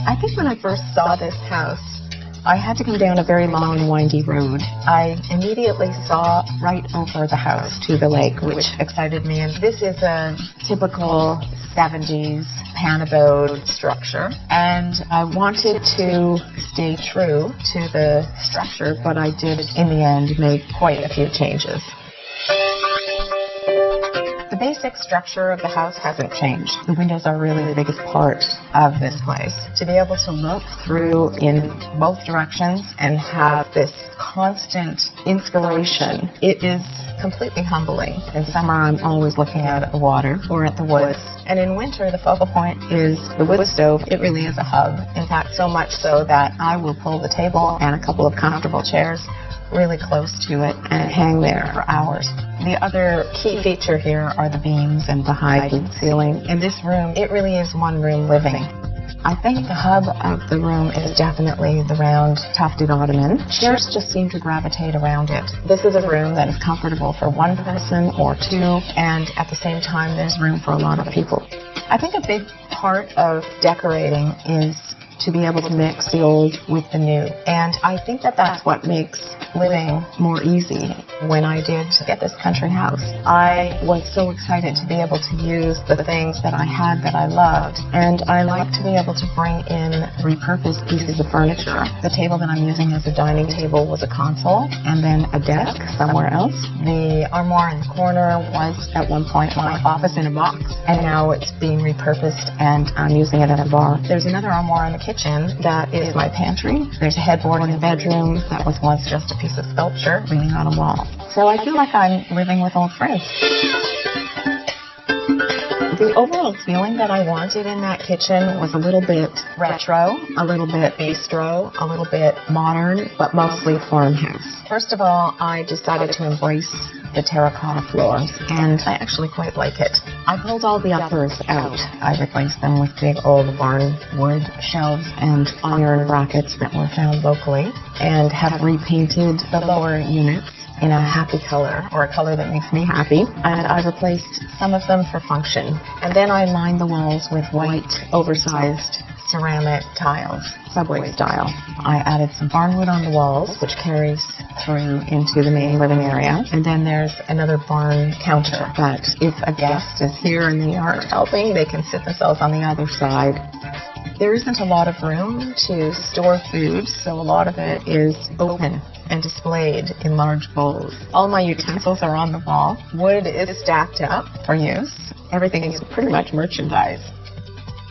I think when I first saw this house, I had to come down a very long and windy road. I immediately saw right over the house to the lake, which excited me. And this is a typical 70s panabode structure. And I wanted to stay true to the structure, but I did, in the end, make quite a few changes. The basic structure of the house hasn't changed. The windows are really the biggest part of this place. To be able to look through in both directions and have this constant inspiration, it is completely humbling. In summer, I'm always looking out at the water or at the woods. And in winter, the focal point is the wood stove. It really is a hub. In fact, so much so that I will pull the table and a couple of comfortable chairs really close to it and hang there for hours. The other key feature here are the beams and the high ceiling. In this room, it really is one room living. I think the hub of the room is definitely the round tufted ottoman. Chairs just seem to gravitate around it. This is a room that is comfortable for one person or two, and at the same time there's room for a lot of people. I think a big part of decorating is to be able to mix the old with the new. And I think that that's what makes living more easy. When I did get this country house, I was so excited to be able to use the things that I had that I loved. And I like to be able to bring in repurposed pieces of furniture. The table that I'm using as a dining table was a console and then a desk somewhere else. The armoire in the corner was at one point my office in a box, and now it's being repurposed and I'm using it as a bar. There's another armoire in the kitchen that is my pantry. There's a headboard in the bedroom that was once just a piece of sculpture leaning on a wall. So I feel like I'm living with old friends. The overall feeling that I wanted in that kitchen was a little bit retro, a little bit bistro, a little bit modern, but mostly farmhouse. First of all, I decided to embrace the terracotta floors, and I actually quite like it. I pulled all the uppers out. I replaced them with big old barn wood shelves and iron brackets that were found locally, and have repainted the lower units in a happy color, or a color that makes me happy, and I replaced some of them for function. And then I lined the walls with white, oversized ceramic tiles, subway style. I added some barnwood on the walls, which carries through into the main living area. And then there's another barn counter that if a guest is here and they aren't helping, they can sit themselves on the other side. There isn't a lot of room to store food, so a lot of it is open and displayed in large bowls. All my utensils are on the wall. Wood is stacked up for use. Everything is pretty much merchandise.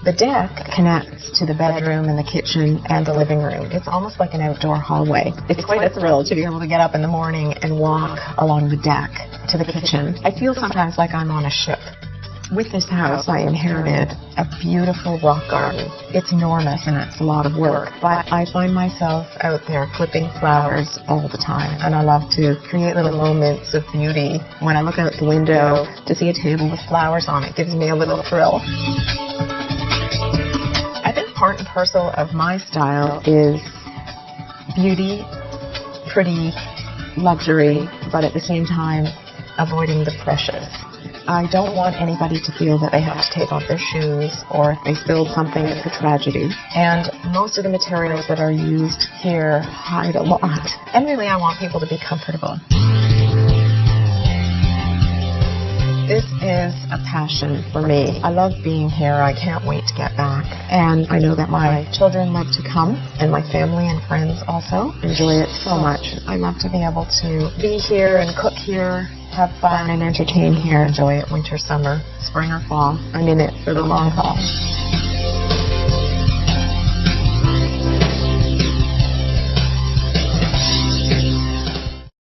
The deck connects to the bedroom and the kitchen and the living room. It's almost like an outdoor hallway. It's quite a thrill to be able to get up in the morning and walk along the deck to the kitchen. I feel sometimes like I'm on a ship. With this house, I inherited a beautiful rock garden. It's enormous and it's a lot of work, but I find myself out there clipping flowers all the time, and I love to create little moments of beauty. When I look out the window to see a table with flowers on it, gives me a little thrill. I think part and parcel of my style is beauty, pretty, luxury, but at the same time, avoiding the precious. I don't want anybody to feel that they have to take off their shoes, or if they spilled something, it's a tragedy. And most of the materials that are used here hide a lot. And really, I want people to be comfortable. This is a passion for me. I love being here. I can't wait to get back. And I know that my children love to come, and my family and friends also enjoy it so much. I love to be able to be here and cook here, have fun and entertain here, enjoy it winter, summer, spring or fall. I'm in it for the long haul.